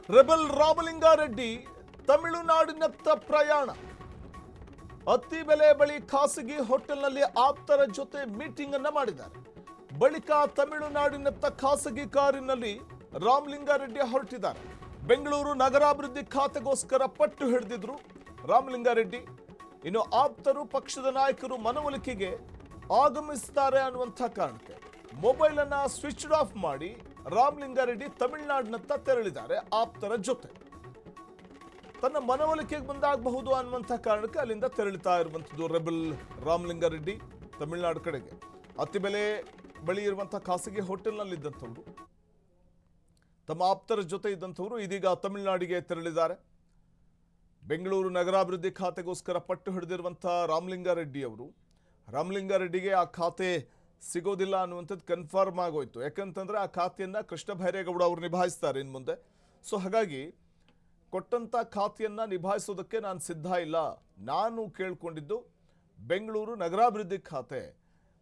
Rebel Ramalinga Reddy ತಮಿಳುನಾಡಿನತ್ತ ಪ್ರಯಾಣ. ಅತ್ತಿಬೆಲೆ ಬಳಿ ಖಾಸಗಿ ಹೋಟೆಲ್ನಲ್ಲಿ ಆಪ್ತರ ಜೊತೆ ಮೀಟಿಂಗ್ ಅನ್ನ ಮಾಡಿದ್ದಾರೆ. ಬಳಿಕ ತಮಿಳುನಾಡಿನತ್ತ ಖಾಸಗಿ ಕಾರಿನಲ್ಲಿ ರಾಮಲಿಂಗಾರೆಡ್ಡಿ ಹೊರಟಿದ್ದಾರೆ. ಬೆಂಗಳೂರು ನಗರಾಭಿವೃದ್ಧಿ ಖಾತೆಗೋಸ್ಕರ ಪಟ್ಟು ಹಿಡಿದಿದ್ರು ರಾಮಲಿಂಗಾರೆಡ್ಡಿ. ಇನ್ನು ಆಪ್ತರು ಪಕ್ಷದ ನಾಯಕರು ಮನವೊಲಿಕೆಗೆ ಆಗಮಿಸುತ್ತಾರೆ ಅನ್ನುವಂಥ ಕಾರಣಕ್ಕೆ ಮೊಬೈಲ್ ಅನ್ನ ಸ್ವಿಚ್ ಆಫ್ ಮಾಡಿ ರಾಮಲಿಂಗಾರೆಡ್ಡಿ ತಮಿಳುನಾಡಿನತ್ತ ತೆರಳಿದ್ದಾರೆ ಆಪ್ತರ ಜೊತೆ. ತನ್ನ ಮನವೊಲಿಕೆಗೆ ಬಂದಾಗಬಹುದು ಅನ್ನುವಂಥ ಕಾರಣಕ್ಕೆ ಅಲ್ಲಿಂದ ತೆರಳುತ್ತಾ ಇರುವಂಥದ್ದು ರೆಬೆಲ್ ರಾಮಲಿಂಗಾರೆಡ್ಡಿ ತಮಿಳುನಾಡು ಕಡೆಗೆ. ಅತ್ತಿಬೆಲೆ ಬಳಿ ಇರುವಂತಹ ಖಾಸಗಿ ಹೋಟೆಲ್ನಲ್ಲಿದ್ದಂಥವ್ರು, ತಮ್ಮ ಆಪ್ತರ ಜೊತೆ ಇದ್ದಂಥವ್ರು ಇದೀಗ ತಮಿಳುನಾಡಿಗೆ ತೆರಳಿದ್ದಾರೆ. ಬೆಂಗಳೂರು ನಗರಾಭಿವೃದ್ಧಿ ಖಾತೆಗೋಸ್ಕರ ಪಟ್ಟು ಹಿಡಿದಿರುವಂತಹ ರಾಮಲಿಂಗಾರೆಡ್ಡಿಗೆ ಆ ಖಾತೆ ಸಿಗೋದಿಲ್ಲ ಅನ್ನುವಂಥದ್ದು ಕನ್ಫರ್ಮ್ ಆಗೋಯ್ತು. ಯಾಕಂತಂದ್ರೆ ಆ ಖಾತೆಯನ್ನ ಕೃಷ್ಣ ಬೈರೇಗೌಡ ಅವರು ನಿಭಾಯಿಸ್ತಾರೆ ಇನ್ನು ಮುಂದೆ. ಸೊ ಹಾಗಾಗಿ ಕೊಟ್ಟಂತ ಖಾತೆಯನ್ನ ನಿಭಾಯಿಸೋದಕ್ಕೆ ನಾನು ಸಿದ್ಧ ಇಲ್ಲ. ನಾನು ಕೇಳ್ಕೊಂಡಿದ್ದು ಬೆಂಗಳೂರು ನಗರಾಭಿವೃದ್ಧಿ ಖಾತೆ,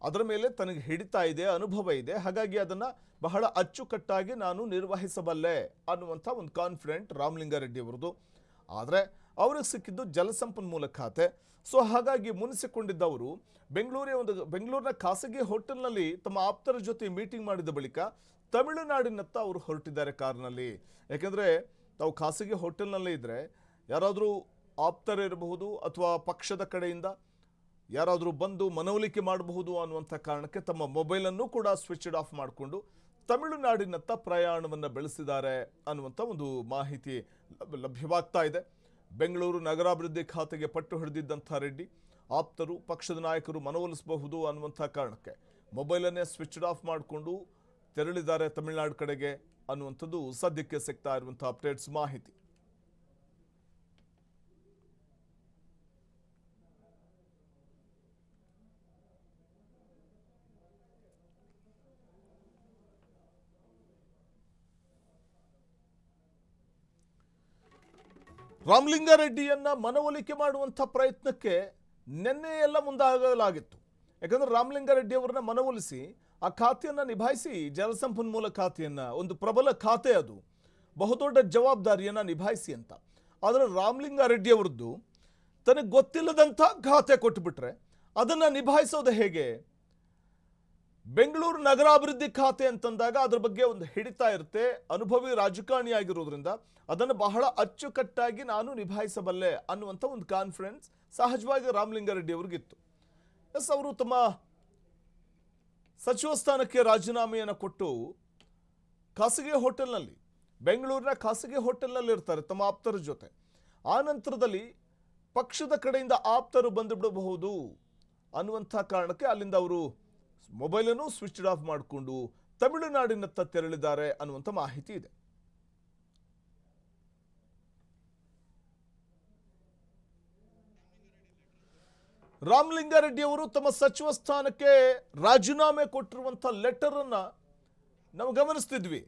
ಅದರ ಮೇಲೆ ತನಗೆ ಹಿಡಿತಾ ಇದೆ, ಅನುಭವ ಇದೆ, ಹಾಗಾಗಿ ಅದನ್ನ ಬಹಳ ಅಚ್ಚುಕಟ್ಟಾಗಿ ನಾನು ನಿರ್ವಹಿಸಬಲ್ಲೆ ಅನ್ನುವಂಥ ಒಂದು ಕಾನ್ಫಿಡೆಂಟ್ ರಾಮಲಿಂಗಾರೆಡ್ಡಿ ಅವರದು. ಆದರೆ ಅವ್ರಿಗೆ ಸಿಕ್ಕಿದ್ದು ಜಲಸಂಪನ್ಮೂಲ ಖಾತೆ. ಸೊ ಹಾಗಾಗಿ ಮುನಿಸಿಕೊಂಡಿದ್ದವರು ಬೆಂಗಳೂರಿನ ಖಾಸಗಿ ಹೋಟೆಲ್ನಲ್ಲಿ ತಮ್ಮ ಆಪ್ತರ ಜೊತೆ ಮೀಟಿಂಗ್ ಮಾಡಿದ ಬಳಿಕ ತಮಿಳುನಾಡಿನತ್ತ ಅವರು ಹೊರಟಿದ್ದಾರೆ ಕಾರ್ನಲ್ಲಿ. ಯಾಕೆಂದರೆ ತಾವು ಖಾಸಗಿ ಹೋಟೆಲ್ನಲ್ಲೇ ಇದ್ದರೆ ಯಾರಾದರೂ ಆಪ್ತರಿರಬಹುದು ಅಥವಾ ಪಕ್ಷದ ಕಡೆಯಿಂದ ಯಾರಾದರೂ ಬಂದು ಮನವೊಲಿಕೆ ಮಾಡಬಹುದು ಅನ್ನುವಂಥ ಕಾರಣಕ್ಕೆ ತಮ್ಮ ಮೊಬೈಲನ್ನು ಕೂಡ ಸ್ವಿಚ್ ಆಫ್ ಮಾಡಿಕೊಂಡು ತಮಿಳುನಾಡಿನತ್ತ ಪ್ರಯಾಣವನ್ನು ಬೆಳೆಸಿದ್ದಾರೆ ಅನ್ನುವಂಥ ಒಂದು ಮಾಹಿತಿ ಲಭ್ಯವಾಗ್ತಾ ಇದೆ. ಬೆಂಗಳೂರು ನಗರಾಭಿವೃದ್ಧಿ ಖಾತೆಗೆ ಪಟ್ಟು ಹಿಡಿದಿದ್ದಂಥ ರೆಡ್ಡಿ ಆಪ್ತರು ಪಕ್ಷದ ನಾಯಕರು ಮನವೊಲಿಸಬಹುದು ಅನ್ನುವಂಥ ಕಾರಣಕ್ಕೆ ಮೊಬೈಲನ್ನೇ ಸ್ವಿಚ್ ಆಫ್ ಮಾಡಿಕೊಂಡು ತೆರಳಿದ್ದಾರೆ ತಮಿಳುನಾಡು ಕಡೆಗೆ ಅನ್ನುವಂಥದ್ದು ಸದ್ಯಕ್ಕೆ ಸಿಗ್ತಾ ಇರುವಂಥ ಅಪ್ಡೇಟ್ಸ್ ಮಾಹಿತಿ. ರಾಮಲಿಂಗಾರೆಡ್ಡಿಯನ್ನ ಮನವೊಲಿಕೆ ಮಾಡುವಂಥ ಪ್ರಯತ್ನಕ್ಕೆ ನಿನ್ನೆ ಎಲ್ಲ ಮುಂದಾಗಲಾಗಿತ್ತು. ಯಾಕಂದ್ರೆ ರಾಮಲಿಂಗಾರೆಡ್ಡಿ ಅವರನ್ನ ಮನವೊಲಿಸಿ ಆ ಖಾತೆಯನ್ನ ನಿಭಾಯಿಸಿ, ಜಲಸಂಪನ್ಮೂಲ ಖಾತೆಯನ್ನ, ಒಂದು ಪ್ರಬಲ ಖಾತೆ, ಅದು ಬಹುದೊಡ್ಡ ಜವಾಬ್ದಾರಿಯನ್ನ ನಿಭಾಯಿಸಿ ಅಂತ. ಆದರೆ ರಾಮಲಿಂಗಾರೆಡ್ಡಿ ಅವರದ್ದು ತನಗೆ ಗೊತ್ತಿಲ್ಲದಂಥ ಖಾತೆ ಕೊಟ್ಟುಬಿಟ್ರೆ ಅದನ್ನ ನಿಭಾಯಿಸೋದು ಹೇಗೆ? ಬೆಂಗಳೂರು ನಗರಾಭಿವೃದ್ಧಿ ಖಾತೆ ಅಂತಂದಾಗ ಅದ್ರ ಬಗ್ಗೆ ಒಂದು ಹಿಡಿತಾ ಇರುತ್ತೆ. ಅನುಭವಿ ರಾಜಕಾರಣಿ ಆಗಿರೋದ್ರಿಂದ ಅದನ್ನು ಬಹಳ ಅಚ್ಚುಕಟ್ಟಾಗಿ ನಾನು ನಿಭಾಯಿಸಬಲ್ಲೆ ಅನ್ನುವಂಥ ಒಂದು ಕಾನ್ಫಿಡೆನ್ಸ್ ಸಹಜವಾಗಿ ರಾಮಲಿಂಗಾರೆಡ್ಡಿ ಅವ್ರಿಗಿತ್ತು. ಎಸ್, ಅವರು ತಮ್ಮ ಸಚಿವ ಸ್ಥಾನಕ್ಕೆ ರಾಜೀನಾಮೆಯನ್ನು ಕೊಟ್ಟು ಖಾಸಗಿ ಹೋಟೆಲ್ನಲ್ಲಿ, ಬೆಂಗಳೂರಿನ ಖಾಸಗಿ ಹೋಟೆಲ್ನಲ್ಲಿ ಇರ್ತಾರೆ ತಮ್ಮ ಆಪ್ತರ ಜೊತೆ. ಆ ನಂತರದಲ್ಲಿ ಪಕ್ಷದ ಕಡೆಯಿಂದ ಆಪ್ತರು ಬಂದು ಬಿಡಬಹುದು ಅನ್ನುವಂಥ ಕಾರಣಕ್ಕೆ ಅಲ್ಲಿಂದ ಅವರು ಮೊಬೈಲನ್ನು ಸ್ವಿಚ್ ಆಫ್ ಮಾಡಿಕೊಂಡು ತಮಿಳುನಾಡಿನತ್ತ ತೆರಳಿದ್ದಾರೆ ಅನ್ನುವಂಥ ಮಾಹಿತಿ ಇದೆ. ರಾಮಲಿಂಗಾರೆಡ್ಡಿ ಅವರು ತಮ್ಮ ಸಚಿವ ಸ್ಥಾನಕ್ಕೆ ರಾಜೀನಾಮೆ ಕೊಟ್ಟಿರುವಂಥ ಲೆಟರ್ ಅನ್ನ ನಾವು ಗಮನಿಸ್ತಿದ್ವಿ.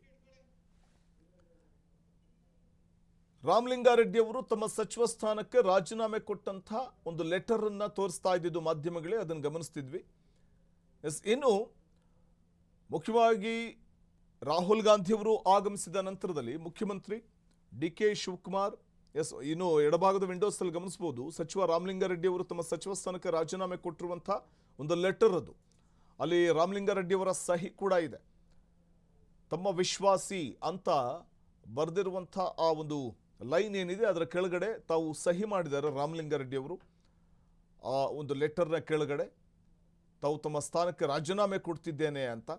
ರಾಮಲಿಂಗಾರೆಡ್ಡಿ ಅವರು ತಮ್ಮ ಸಚಿವ ಸ್ಥಾನಕ್ಕೆ ರಾಜೀನಾಮೆ ಕೊಟ್ಟಂಥ ಒಂದು ಲೆಟರ್ ಅನ್ನ ತೋರಿಸ್ತಾ ಇದ್ದಿದ್ದು ಮಾಧ್ಯಮಗಳೇ, ಅದನ್ನು ಗಮನಿಸ್ತಿದ್ವಿ. ಎಸ್, ಇನ್ನು ಮುಖ್ಯವಾಗಿ ರಾಹುಲ್ ಗಾಂಧಿಯವರು ಆಗಮಿಸಿದ ನಂತರದಲ್ಲಿ ಮುಖ್ಯಮಂತ್ರಿ ಡಿ.ಕೆ. ಶಿವಕುಮಾರ್, ಎಸ್, ಇನ್ನು ಎಡಭಾಗದ ವಿಂಡೋಸ್ ಅಲ್ಲಿ ಗಮನಿಸಬಹುದು, ಸಚಿವ ರಾಮಲಿಂಗಾರೆಡ್ಡಿ ಅವರು ತಮ್ಮ ಸಚಿವ ಸ್ಥಾನಕ್ಕೆ ರಾಜೀನಾಮೆ ಕೊಟ್ಟಿರುವಂಥ ಒಂದು ಲೆಟರ್ ಅದು. ಅಲ್ಲಿ ರಾಮಲಿಂಗಾರೆಡ್ಡಿ ಅವರ ಸಹಿ ಕೂಡ ಇದೆ. ತಮ್ಮ ವಿಶ್ವಾಸಿ ಅಂತ ಬರೆದಿರುವಂಥ ಆ ಒಂದು ಲೈನ್ ಏನಿದೆ ಅದರ ಕೆಳಗಡೆ ತಾವು ಸಹಿ ಮಾಡಿದ್ದಾರೆ ರಾಮಲಿಂಗಾರೆಡ್ಡಿ ಅವರು. ಆ ಒಂದು ಲೆಟರ್ನ ಕೆಳಗಡೆ ತಾವು ತಮ್ಮ ಸ್ಥಾನಕ್ಕೆ ರಾಜೀನಾಮೆ ಕೊಡ್ತಿದ್ದೇನೆ ಅಂತ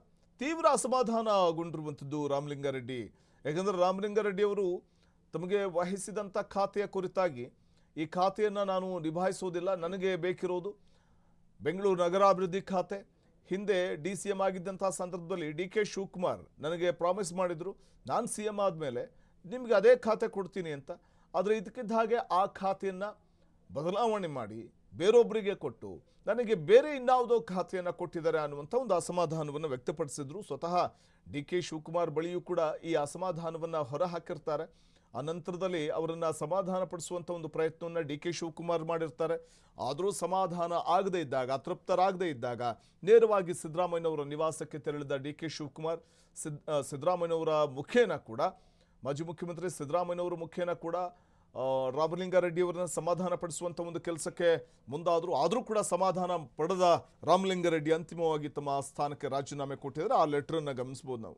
ತೀವ್ರ ಅಸಮಾಧಾನಗೊಂಡಿರುವಂಥದ್ದು ರಾಮಲಿಂಗಾರೆಡ್ಡಿ. ಯಾಕಂದರೆ ರಾಮಲಿಂಗಾರೆಡ್ಡಿ ಅವರು ತಮಗೆ ವಹಿಸಿದಂಥ ಖಾತೆಯ ಕುರಿತಾಗಿ, ಈ ಖಾತೆಯನ್ನು ನಾನು ನಿಭಾಯಿಸೋದಿಲ್ಲ, ನನಗೆ ಬೇಕಿರೋದು ಬೆಂಗಳೂರು ನಗರಾಭಿವೃದ್ಧಿ ಖಾತೆ. ಹಿಂದೆ DCM ಆಗಿದ್ದಂಥ ಸಂದರ್ಭದಲ್ಲಿ ಡಿ.ಕೆ. ಶಿವಕುಮಾರ್ ನನಗೆ ಪ್ರಾಮಿಸ್ ಮಾಡಿದರು, ನಾನು CM ಆದಮೇಲೆ ನಿಮಗೆ ಅದೇ ಖಾತೆ ಕೊಡ್ತೀನಿ ಅಂತ. ಆದರೆ ಇದಕ್ಕಿದ್ದ ಹಾಗೆ ಆ ಖಾತೆಯನ್ನು ಬದಲಾವಣೆ ಮಾಡಿ ಬೇರೊಬ್ಬರಿಗೆ ಕೊಟ್ಟು ನನಗೆ ಬೇರೆ ಇನ್ಯಾವುದೋ ಖಾತೆಯನ್ನು ಕೊಟ್ಟಿದ್ದಾರೆ ಅನ್ನುವಂಥ ಒಂದು ಅಸಮಾಧಾನವನ್ನು ವ್ಯಕ್ತಪಡಿಸಿದ್ರು. ಸ್ವತಃ ಡಿ.ಕೆ. ಶಿವಕುಮಾರ್ ಬಳಿಯೂ ಕೂಡ ಈ ಅಸಮಾಧಾನವನ್ನು ಹೊರಹಾಕಿರ್ತಾರೆ. ಆ ನಂತರದಲ್ಲಿ ಅವರನ್ನು ಸಮಾಧಾನ ಪಡಿಸುವಂಥ ಒಂದು ಪ್ರಯತ್ನವನ್ನು ಡಿ.ಕೆ. ಶಿವಕುಮಾರ್ ಮಾಡಿರ್ತಾರೆ. ಆದರೂ ಸಮಾಧಾನ ಆಗದೇ ಇದ್ದಾಗ, ಅತೃಪ್ತರಾಗದೇ ಇದ್ದಾಗ ನೇರವಾಗಿ ಸಿದ್ದರಾಮಯ್ಯನವರ ನಿವಾಸಕ್ಕೆ ತೆರಳಿದ ಡಿ.ಕೆ. ಶಿವಕುಮಾರ್ ಸಿದ್ದರಾಮಯ್ಯನವರ ಮುಖೇನ ಕೂಡ ಮಾಜಿ ಮುಖ್ಯಮಂತ್ರಿ ಸಿದ್ದರಾಮಯ್ಯನವರು ಮುಖೇನ ಕೂಡ ರಾಮಲಿಂಗಾರೆಡ್ಡಿ ಅವರನ್ನ ಸಮಾಧಾನ ಪಡಿಸುವಂಥ ಒಂದು ಕೆಲಸಕ್ಕೆ ಮುಂದಾದರು. ಆದರೂ ಕೂಡ ಸಮಾಧಾನ ಪಡೆದ ರಾಮಲಿಂಗಾರೆಡ್ಡಿ ಅಂತಿಮವಾಗಿ ತಮ್ಮ ಸ್ಥಾನಕ್ಕೆ ರಾಜೀನಾಮೆ ಕೊಟ್ಟಿದ್ದಾರೆ. ಆ ಲೆಟರನ್ನು ಗಮನಿಸಬಹುದು ನಾವು.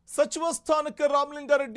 ಸಚಿವ ಸ್ಥಾನಕ್ಕೆ ರಾಮಲಿಂಗಾರೆಡ್ಡಿ